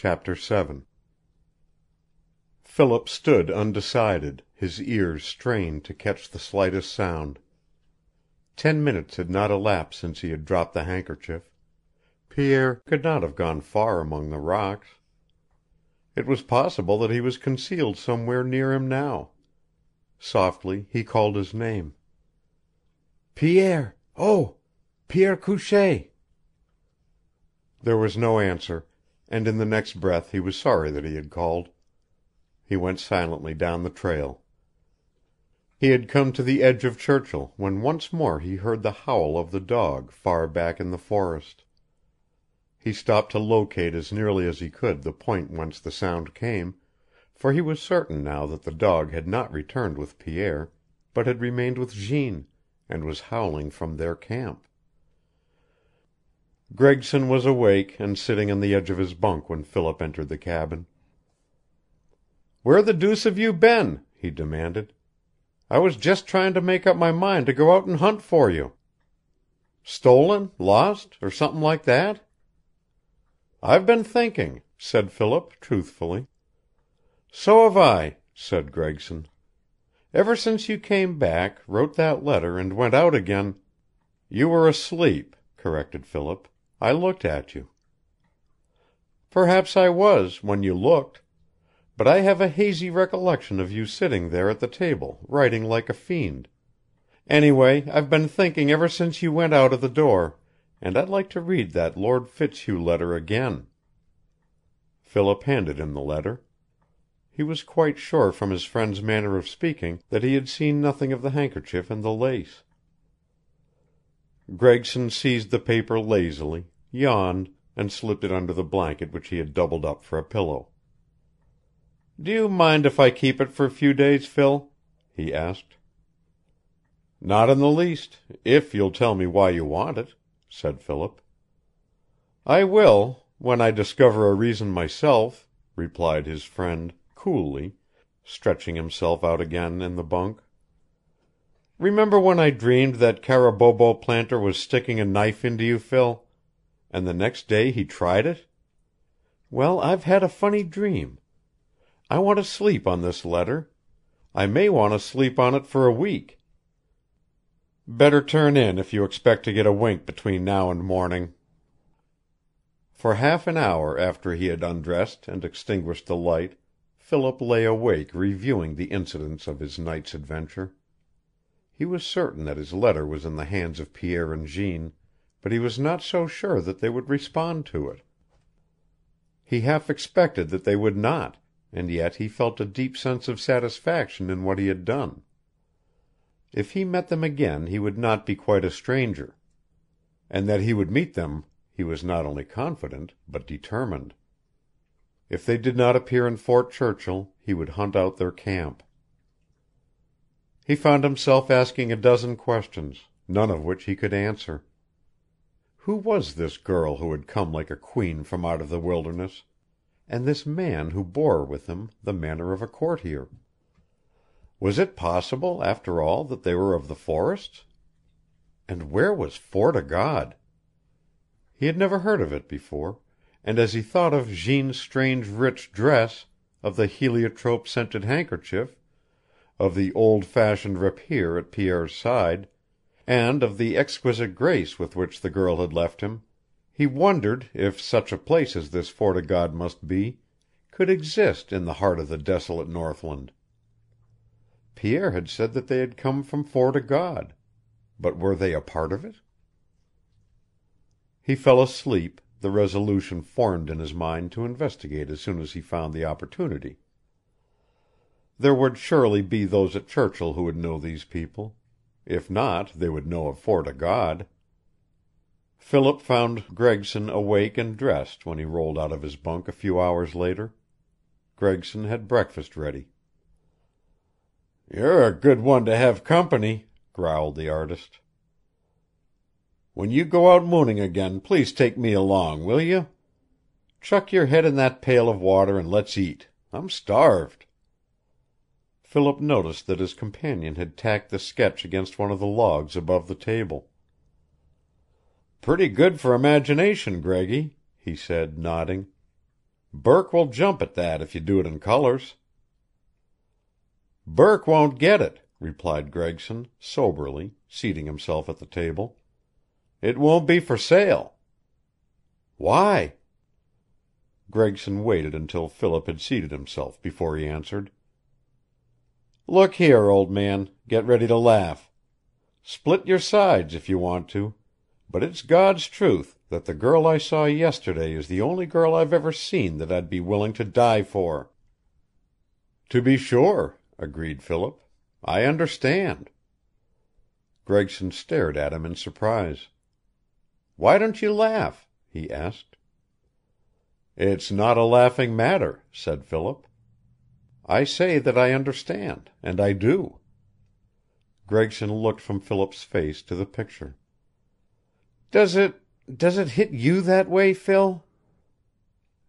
Chapter 7 Philip stood undecided, his ears strained to catch the slightest sound. 10 minutes had not elapsed since he had dropped the handkerchief. Pierre could not have gone far among the rocks. It was possible that he was concealed somewhere near him now. Softly he called his name. "Pierre! Oh! Pierre Couchee!" There was no answer, and in the next breath he was sorry that he had called. He went silently down the trail. He had come to the edge of Churchill when once more he heard the howl of the dog far back in the forest. He stopped to locate as nearly as he could the point whence the sound came, for he was certain now that the dog had not returned with Pierre, but had remained with Jeanne, and was howling from their camp. Gregson was awake and sitting on the edge of his bunk when Philip entered the cabin. "Where the deuce have you been?" he demanded. "I was just trying to make up my mind to go out and hunt for you. Stolen, lost, or something like that?" "I've been thinking," said Philip, truthfully. "So have I," said Gregson. "Ever since you came back, wrote that letter, and went out again—" "You were asleep," corrected Philip. "I looked at you." "Perhaps I was, when you looked. But I have a hazy recollection of you sitting there at the table, writing like a fiend. Anyway, I've been thinking ever since you went out of the door, and I'd like to read that Lord Fitzhugh letter again." Philip handed him the letter. He was quite sure from his friend's manner of speaking that he had seen nothing of the handkerchief and the lace. Gregson seized the paper lazily, yawned, and slipped it under the blanket which he had doubled up for a pillow. "Do you mind if I keep it for a few days, Phil?" he asked. "Not in the least, if you'll tell me why you want it," said Philip. "I will, when I discover a reason myself," replied his friend, coolly, stretching himself out again in the bunk. "Remember when I dreamed that Carabobo planter was sticking a knife into you, Phil? And the next day he tried it? Well, I've had a funny dream. I want to sleep on this letter. I may want to sleep on it for a week. Better turn in if you expect to get a wink between now and morning." For half an hour after he had undressed and extinguished the light, Philip lay awake reviewing the incidents of his night's adventure. He was certain that his letter was in the hands of Pierre and Jeanne, but he was not so sure that they would respond to it. He half expected that they would not, and yet he felt a deep sense of satisfaction in what he had done. If he met them again he would not be quite a stranger. And that he would meet them he was not only confident, but determined. If they did not appear in Fort Churchill he would hunt out their camp. He found himself asking a dozen questions, none of which he could answer. Who was this girl who had come like a queen from out of the wilderness, and this man who bore with him the manner of a courtier? Was it possible, after all, that they were of the forests? And where was Fort o' God? He had never heard of it before, and as he thought of Jeanne's strange rich dress, of the heliotrope-scented handkerchief, of the old-fashioned rapier at Pierre's side, and of the exquisite grace with which the girl had left him, he wondered if such a place as this Fort o' God must be could exist in the heart of the desolate Northland. Pierre had said that they had come from Fort o' God, but were they a part of it? He fell asleep, the resolution formed in his mind to investigate as soon as he found the opportunity. There would surely be those at Churchill who would know these people. If not, they would know of Fort o' God. Philip found Gregson awake and dressed when he rolled out of his bunk a few hours later. Gregson had breakfast ready. "You're a good one to have company," growled the artist. "When you go out mooning again, please take me along, will you? Chuck your head in that pail of water and let's eat. I'm starved." Philip noticed that his companion had tacked the sketch against one of the logs above the table. "Pretty good for imagination, Greggy," he said, nodding. Burke will jump at that if you do it in colors." "Burke won't get it," replied Gregson, soberly, seating himself at the table. "It won't be for sale." "Why?" Gregson waited until Philip had seated himself before he answered. "Look here, old man, get ready to laugh. Split your sides if you want to, but it's God's truth that the girl I saw yesterday is the only girl I've ever seen that I'd be willing to die for." "To be sure," agreed Philip. "I understand." Gregson stared at him in surprise. "Why don't you laugh?" he asked. "It's not a laughing matter," said Philip. "I say that I understand, and I do." Gregson looked from Philip's face to the picture. "Does it hit you that way, Phil?"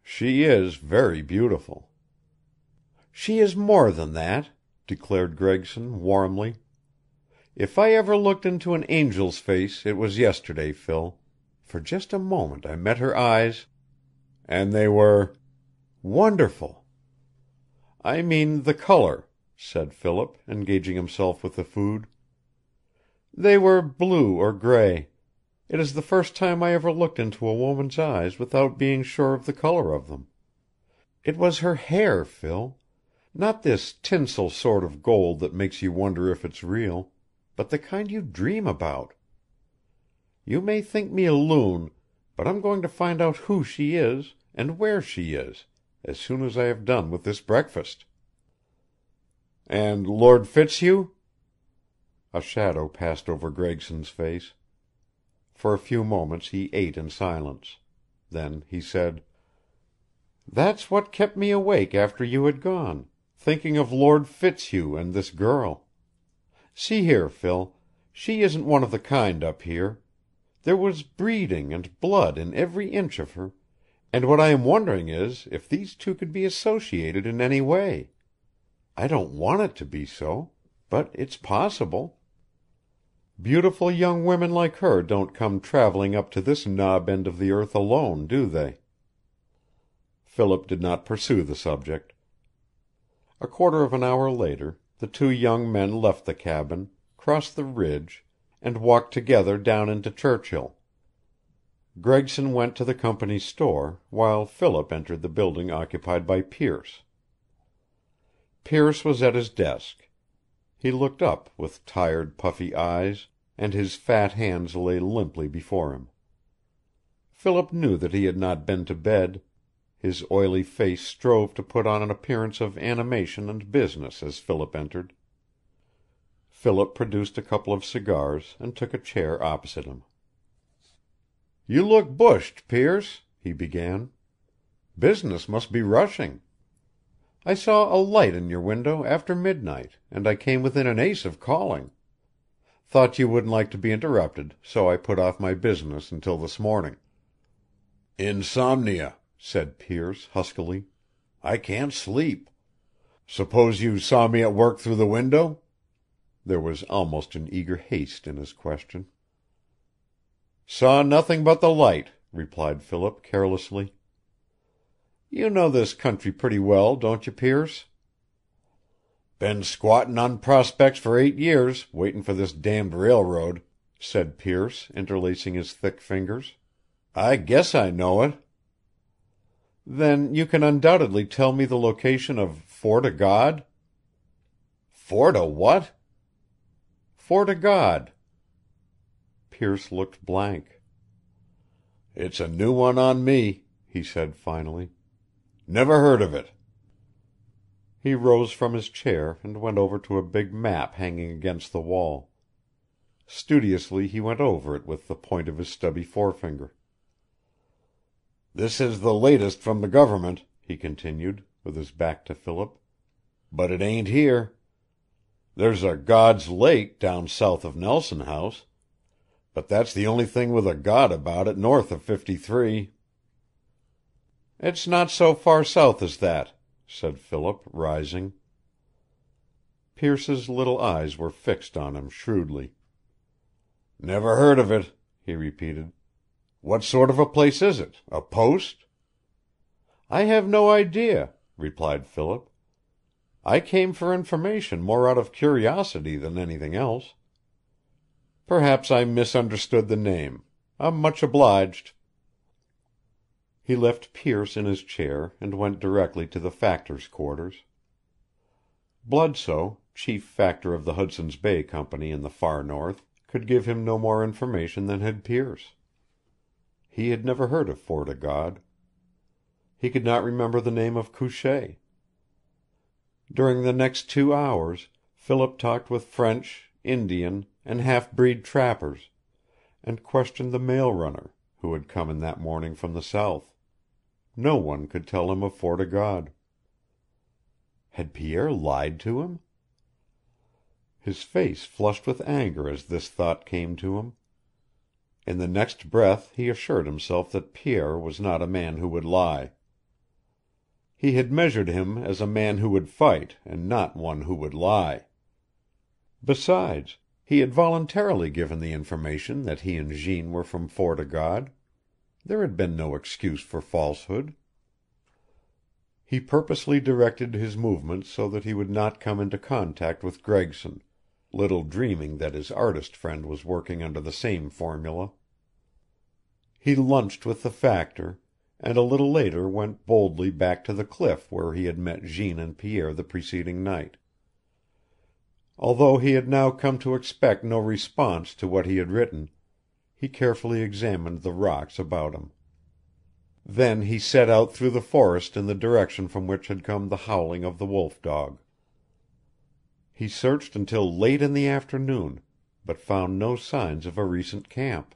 "She is very beautiful." "She is more than that," declared Gregson, warmly. "If I ever looked into an angel's face it was yesterday, Phil. For just a moment I met her eyes—" "And they were—" "Wonderful." "I mean the color," said Philip, engaging himself with the food. "They were blue or gray. It is the first time I ever looked into a woman's eyes without being sure of the color of them. It was her hair, Phil. Not this tinsel sort of gold that makes you wonder if it's real, but the kind you dream about. You may think me a loon, but I'm going to find out who she is, and where she is, as soon as I have done with this breakfast." "And Lord Fitzhugh?" A shadow passed over Gregson's face. For a few moments he ate in silence. Then he said: "That's what kept me awake after you had gone, thinking of Lord Fitzhugh and this girl. See here, Phil, she isn't one of the kind up here. There was breeding and blood in every inch of her, and what I am wondering is if these two could be associated in any way. I don't want it to be so, but it's possible. Beautiful young women like her don't come traveling up to this knob end of the earth alone, do they?" Philip did not pursue the subject. A quarter of an hour later the two young men left the cabin, crossed the ridge, and walked together down into Churchill. Gregson went to the company's store, while Philip entered the building occupied by Pearce. Pearce was at his desk. He looked up with tired, puffy eyes, and his fat hands lay limply before him. Philip knew that he had not been to bed. His oily face strove to put on an appearance of animation and business as Philip entered. Philip produced a couple of cigars and took a chair opposite him. "You look bushed, Pearce," he began. "Business must be rushing. I saw a light in your window after midnight, and I came within an ace of calling. Thought you wouldn't like to be interrupted, so I put off my business until this morning." "Insomnia," said Pearce, huskily. "I can't sleep. Suppose you saw me at work through the window?" There was almost an eager haste in his question. "Saw nothing but the light," replied Philip, carelessly. "You know this country pretty well, don't you, Pearce?" "Been squatting on prospects for 8 years, waiting for this damned railroad," said Pearce, interlacing his thick fingers. "I guess I know it." "Then you can undoubtedly tell me the location of Fort o' God?" "Fort o' what?" "Fort o' God." Pearce looked blank. "It's a new one on me," he said finally. "Never heard of it." He rose from his chair and went over to a big map hanging against the wall. Studiously he went over it with the point of his stubby forefinger. "This is the latest from the government," he continued, with his back to Philip. "But it ain't here. There's a God's Lake down south of Nelson House, but that's the only thing with a God about it north of 53. "It's not so far south as that," said Philip, rising. Pearce's little eyes were fixed on him shrewdly. "Never heard of it," he repeated. "What sort of a place is it? A post?" "I have no idea," replied Philip. "I came for information more out of curiosity than anything else. Perhaps I misunderstood the name. I'm much obliged." He left Pearce in his chair and went directly to the factor's quarters. Bludsoe, chief factor of the Hudson's Bay Company in the far north, could give him no more information than had Pearce. He had never heard of Fort o' God. He could not remember the name of Couchee. During the next 2 hours Philip talked with French, Indian, and half-breed trappers, and questioned the mail runner, who had come in that morning from the south. No one could tell him of Fort o' God. Had Pierre lied to him? His face flushed with anger as this thought came to him. In the next breath he assured himself that Pierre was not a man who would lie. He had measured him as a man who would fight and not one who would lie. Besides, he had voluntarily given the information that he and Jeanne were from Fort o' God. There had been no excuse for falsehood. He purposely directed his movements so that he would not come into contact with Gregson, little dreaming that his artist friend was working under the same formula. He lunched with the factor, and a little later went boldly back to the cliff where he had met Jeanne and Pierre the preceding night. Although he had now come to expect no response to what he had written, he carefully examined the rocks about him. Then he set out through the forest in the direction from which had come the howling of the wolf dog. He searched until late in the afternoon, but found no signs of a recent camp.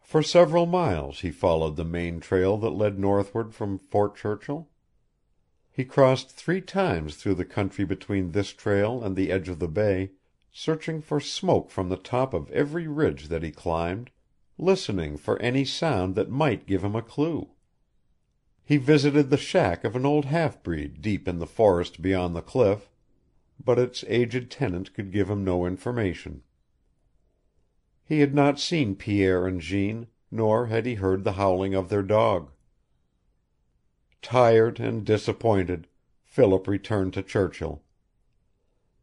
For several miles he followed the main trail that led northward from Fort Churchill. He crossed 3 times through the country between this trail and the edge of the bay, searching for smoke from the top of every ridge that he climbed, listening for any sound that might give him a clue. He visited the shack of an old half-breed deep in the forest beyond the cliff, but its aged tenant could give him no information. He had not seen Pierre and Jeanne, nor had he heard the howling of their dog. Tired and disappointed, Philip returned to Churchill.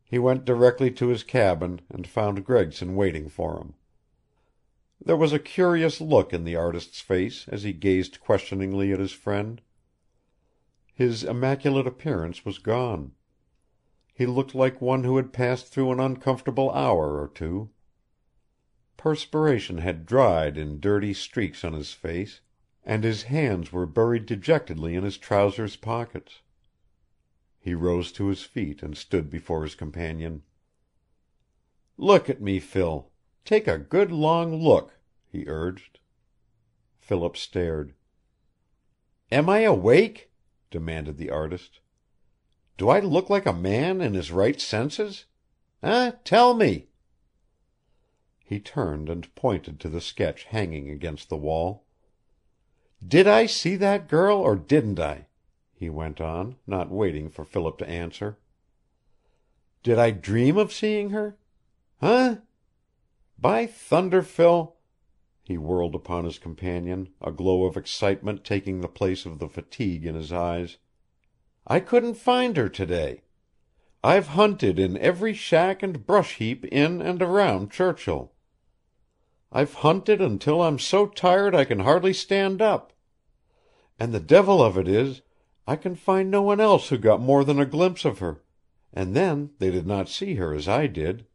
He went directly to his cabin and found Gregson waiting for him. There was a curious look in the artist's face as he gazed questioningly at his friend. His immaculate appearance was gone. He looked like one who had passed through an uncomfortable hour or two. Perspiration had dried in dirty streaks on his face, and his hands were buried dejectedly in his trousers pockets. He rose to his feet and stood before his companion. "Look at me, Phil. Take a good long look," he urged. Philip stared. "Am I awake?" demanded the artist. "Do I look like a man in his right senses? Tell me." He turned and pointed to the sketch hanging against the wall. "Did I see that girl or didn't I?" he went on, not waiting for Philip to answer. "Did I dream of seeing her? By thunder, Phil!" He whirled upon his companion, a glow of excitement taking the place of the fatigue in his eyes. "I couldn't find her today. I've hunted in every shack and brush heap in and around Churchill. I've hunted until I'm so tired I can hardly stand up. And the devil of it is, I can find no one else who got more than a glimpse of her, and then they did not see her as I did.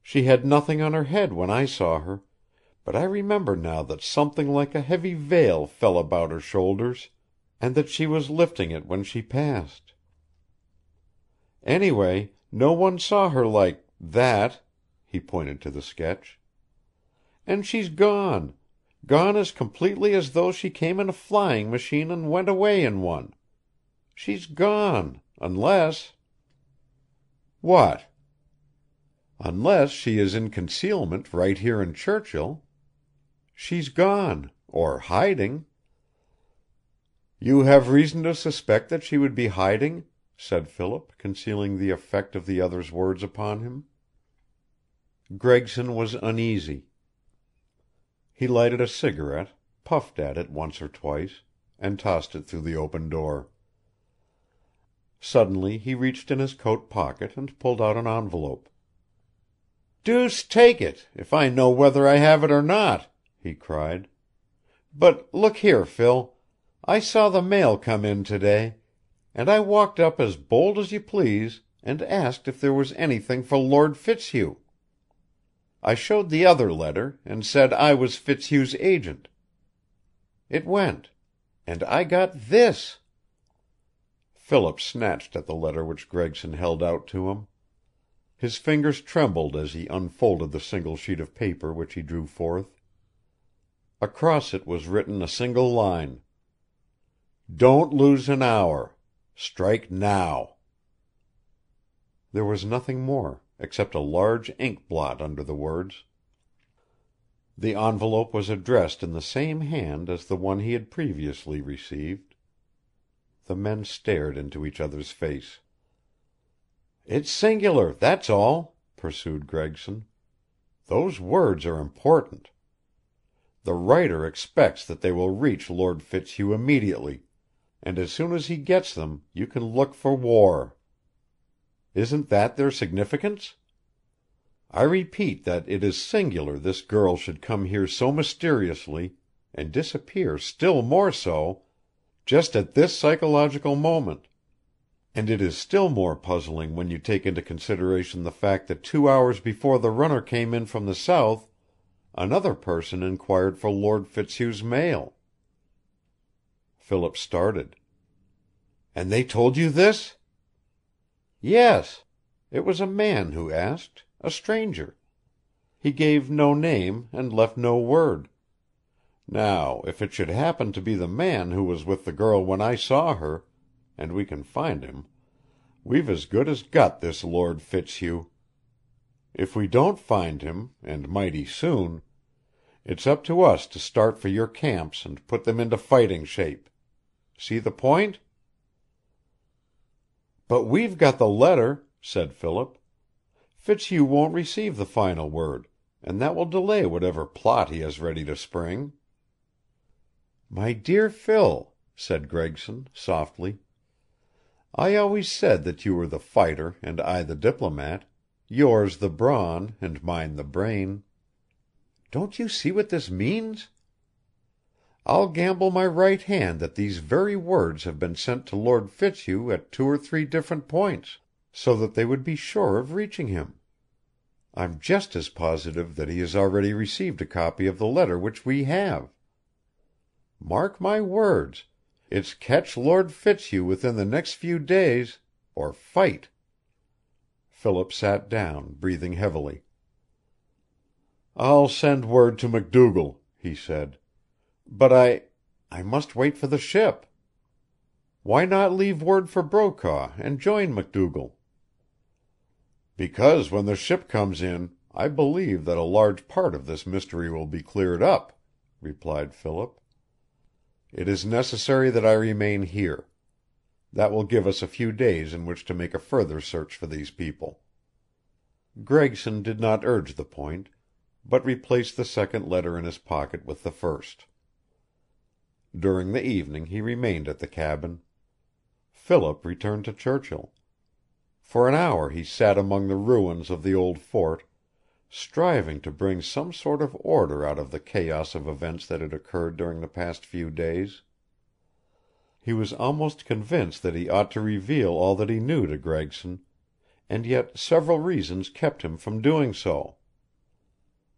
She had nothing on her head when I saw her, but I remember now that something like a heavy veil fell about her shoulders, and that she was lifting it when she passed. Anyway, no one saw her like that," he pointed to the sketch. "And she's gone as completely as though she came in a flying machine and went away in one. She's gone, unless—" "What?" "Unless she is in concealment right here in Churchill. She's gone, or hiding." "You have reason to suspect that she would be hiding?" said Philip, concealing the effect of the other's words upon him. Gregson was uneasy. He lighted a cigarette, puffed at it once or twice, and tossed it through the open door. Suddenly he reached in his coat pocket and pulled out an envelope. "Deuce take it, if I know whether I have it or not!" he cried. "But look here, Phil, I saw the mail come in today, and I walked up as bold as you please and asked if there was anything for Lord Fitzhugh. I showed the other letter, and said I was Fitzhugh's agent. It went. And I got this!" Philip snatched at the letter which Gregson held out to him. His fingers trembled as he unfolded the single sheet of paper which he drew forth. Across it was written a single line: "Don't lose an hour. Strike now." There was nothing more, except a large ink blot under the words. The envelope was addressed in the same hand as the one he had previously received. The men stared into each other's face. "It's singular, that's all," pursued Gregson. "Those words are important. The writer expects that they will reach Lord Fitzhugh immediately, and as soon as he gets them you can look for war. Isn't that their significance? I repeat that it is singular this girl should come here so mysteriously, and disappear still more so, just at this psychological moment, and it is still more puzzling when you take into consideration the fact that 2 hours before the runner came in from the south, another person inquired for Lord Fitzhugh's mail." Philip started. "And they told you this?" "Yes. It was a man who asked, a stranger. He gave no name and left no word. Now, if it should happen to be the man who was with the girl when I saw her, and we can find him, we've as good as got this Lord Fitzhugh. If we don't find him, and mighty soon, it's up to us to start for your camps and put them into fighting shape. See the point?" "But we've got the letter," said Philip. "Fitzhugh won't receive the final word, and that will delay whatever plot he has ready to spring." "My dear Phil," said Gregson, softly, "I always said that you were the fighter and I the diplomat, yours the brawn and mine the brain. Don't you see what this means? I'll gamble my right hand that these very words have been sent to Lord Fitzhugh at 2 or 3 different points, so that they would be sure of reaching him. I'm just as positive that he has already received a copy of the letter which we have. Mark my words, it's catch Lord Fitzhugh within the next few days, or fight." Philip sat down, breathing heavily. "I'll send word to MacDougall," he said. "But I must wait for the ship. Why not leave word for Brokaw and join MacDougall?" "Because when the ship comes in I believe that a large part of this mystery will be cleared up," replied Philip. "It is necessary that I remain here. That will give us a few days in which to make a further search for these people." Gregson did not urge the point, but replaced the second letter in his pocket with the first. During the evening he remained at the cabin. Philip returned to Churchill. For an hour he sat among the ruins of the old fort, striving to bring some sort of order out of the chaos of events that had occurred during the past few days. He was almost convinced that he ought to reveal all that he knew to Gregson, and yet several reasons kept him from doing so.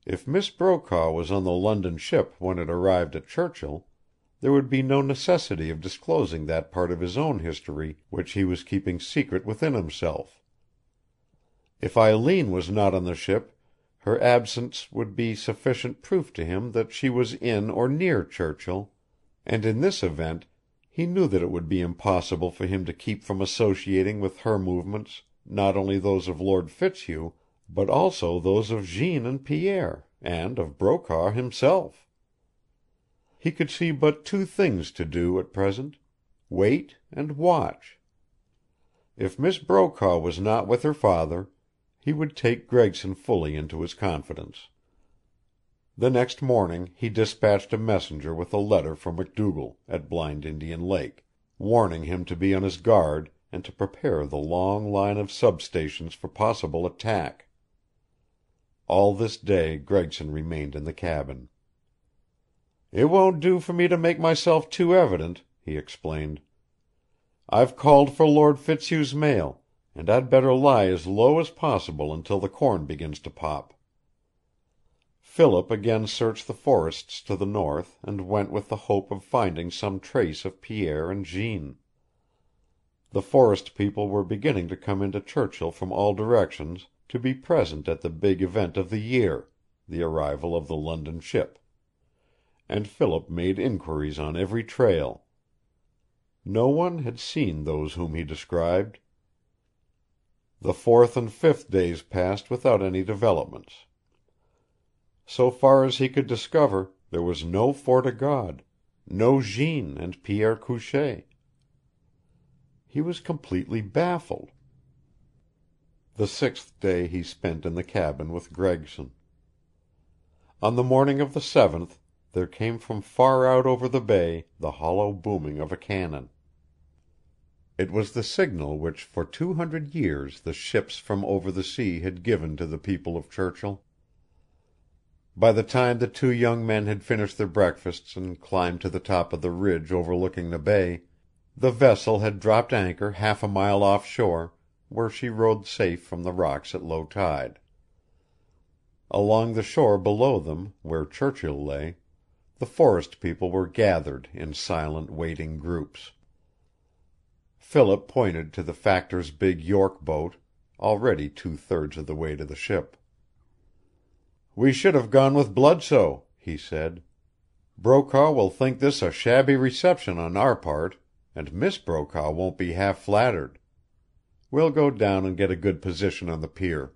If Miss Brokaw was on the London ship when it arrived at Churchill, there would be no necessity of disclosing that part of his own history which he was keeping secret within himself. If Eileen was not on the ship, her absence would be sufficient proof to him that she was in or near Churchill, and in this event he knew that it would be impossible for him to keep from associating with her movements not only those of Lord Fitzhugh, but also those of Jeanne and Pierre, and of Brokaw himself. He could see but 2 things to do at present: wait and watch. If Miss Brokaw was not with her father, he would take Gregson fully into his confidence. The next morning he dispatched a messenger with a letter from MacDougall, at Blind Indian Lake, warning him to be on his guard and to prepare the long line of substations for possible attack. All this day Gregson remained in the cabin. "It won't do for me to make myself too evident," he explained. "I've called for Lord Fitzhugh's mail, and I'd better lie as low as possible until the corn begins to pop." Philip again searched the forests to the north, and went with the hope of finding some trace of Pierre and Jeanne. The forest people were beginning to come into Churchill from all directions, to be present at the big event of the year, the arrival of the London ship, and Philip made inquiries on every trail. No one had seen those whom he described. The 4th and 5th days passed without any developments. So far as he could discover, there was no Fort o' God, no Jeanne and Pierre Couchee. He was completely baffled. The 6th day he spent in the cabin with Gregson. On the morning of the 7th there came from far out over the bay the hollow booming of a cannon. It was the signal which for 200 years the ships from over the sea had given to the people of Churchill. By the time the two young men had finished their breakfasts and climbed to the top of the ridge overlooking the bay, the vessel had dropped anchor half a mile offshore, where she rode safe from the rocks at low tide. Along the shore below them, where Churchill lay, the forest people were gathered in silent waiting groups. Philip pointed to the factor's big York boat, already 2/3 of the way to the ship. "We should have gone with Bludsoe," he said. "Brokaw will think this a shabby reception on our part, and Miss Brokaw won't be half flattered. We'll go down and get a good position on the pier."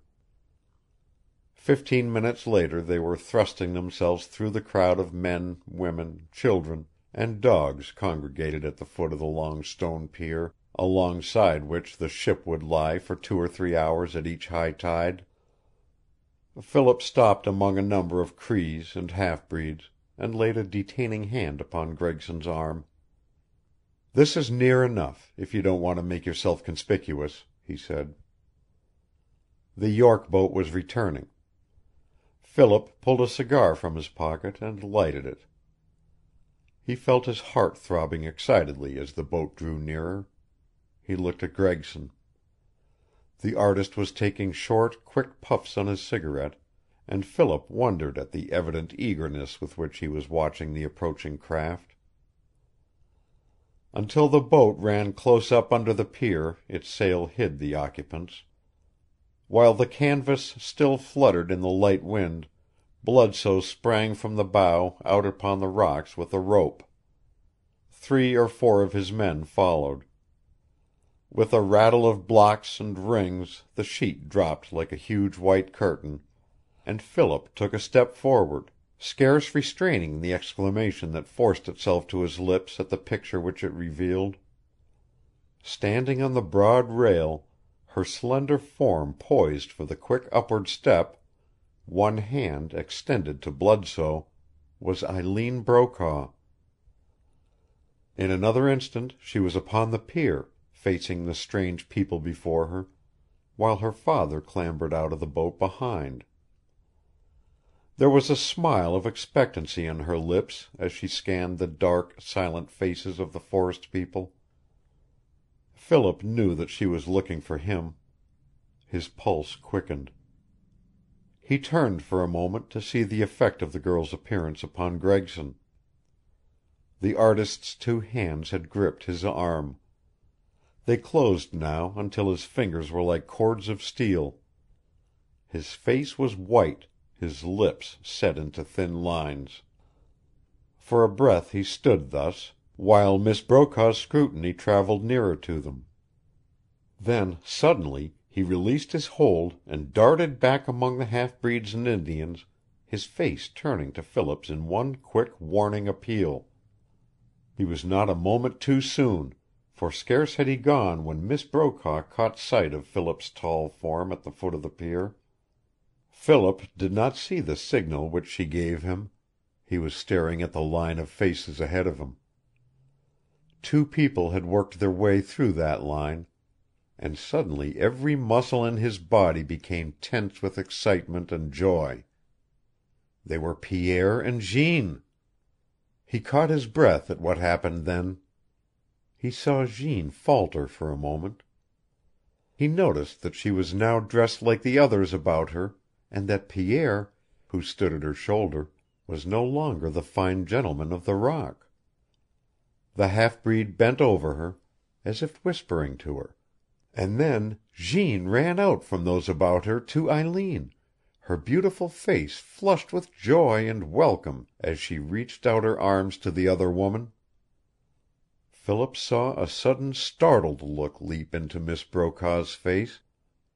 15 minutes later they were thrusting themselves through the crowd of men, women, children, and dogs congregated at the foot of the long stone pier, alongside which the ship would lie for 2 or 3 hours at each high tide. Philip stopped among a number of Crees and half-breeds, and laid a detaining hand upon Gregson's arm. "This is near enough, if you don't want to make yourself conspicuous," he said. The York boat was returning. Philip pulled a cigar from his pocket and lighted it. He felt his heart throbbing excitedly as the boat drew nearer. He looked at Gregson. The artist was taking short, quick puffs on his cigarette, and Philip wondered at the evident eagerness with which he was watching the approaching craft. Until the boat ran close up under the pier its sail hid the occupants. While the canvas still fluttered in the light wind, Bludsoe sprang from the bow out upon the rocks with a rope. 3 or 4 of his men followed. With a rattle of blocks and rings the sheet dropped like a huge white curtain, and Philip took a step forward, scarce restraining the exclamation that forced itself to his lips at the picture which it revealed. Standing on the broad rail, her slender form poised for the quick upward step, one hand extended to Bludsoe, was Eileen Brokaw. In another instant she was upon the pier, facing the strange people before her, while her father clambered out of the boat behind. There was a smile of expectancy on her lips as she scanned the dark, silent faces of the forest people. Philip knew that she was looking for him. His pulse quickened. He turned for a moment to see the effect of the girl's appearance upon Gregson. The artist's 2 hands had gripped his arm. They closed now until his fingers were like cords of steel. His face was white, his lips set into thin lines. For a breath he stood thus, while Miss Brokaw's scrutiny traveled nearer to them. Then, suddenly, he released his hold and darted back among the half-breeds and Indians, his face turning to Philip's in one quick, warning appeal. He was not a moment too soon, for scarce had he gone when Miss Brokaw caught sight of Philip's tall form at the foot of the pier. Philip did not see the signal which she gave him. He was staring at the line of faces ahead of him. Two people had worked their way through that line, and suddenly every muscle in his body became tense with excitement and joy. They were Pierre and Jeanne. He caught his breath at what happened then. He saw Jeanne falter for a moment. He noticed that she was now dressed like the others about her, and that Pierre, who stood at her shoulder, was no longer the fine gentleman of the rock. The half-breed bent over her, as if whispering to her, and then Jeanne ran out from those about her to Eileen, her beautiful face flushed with joy and welcome as she reached out her arms to the other woman. Philip saw a sudden startled look leap into Miss Brokaw's face,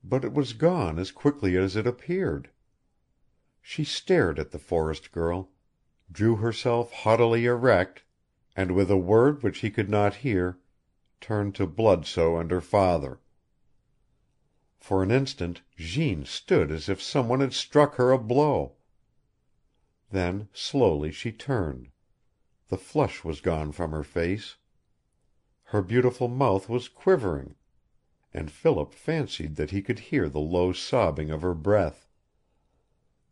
but it was gone as quickly as it appeared. She stared at the forest girl, drew herself haughtily erect, and with a word which he could not hear, turned to Bludsoe and her father. For an instant Jeanne stood as if some one had struck her a blow. Then slowly she turned. The flush was gone from her face. Her beautiful mouth was quivering, and Philip fancied that he could hear the low sobbing of her breath.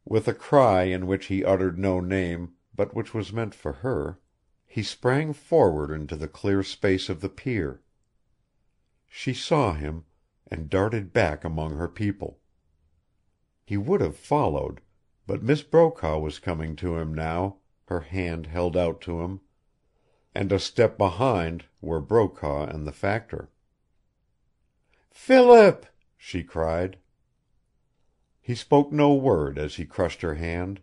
With a cry in which he uttered no name, but which was meant for her, he sprang forward into the clear space of the pier. She saw him, and darted back among her people. He would have followed, but Miss Brokaw was coming to him now, her hand held out to him, and a step behind were Brokaw and the factor. "Philip!" she cried. He spoke no word as he crushed her hand.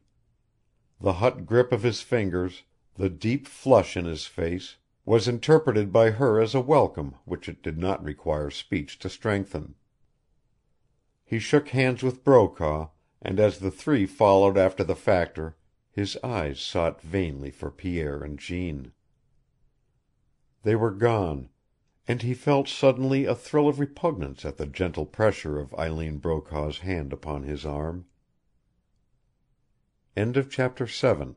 The hot grip of his fingers, the deep flush in his face, was interpreted by her as a welcome which it did not require speech to strengthen. He shook hands with Brokaw, and as the three followed after the factor his eyes sought vainly for Pierre and Jeanne. They were gone, and he felt suddenly a thrill of repugnance at the gentle pressure of Eileen Brokaw's hand upon his arm. Chapter 7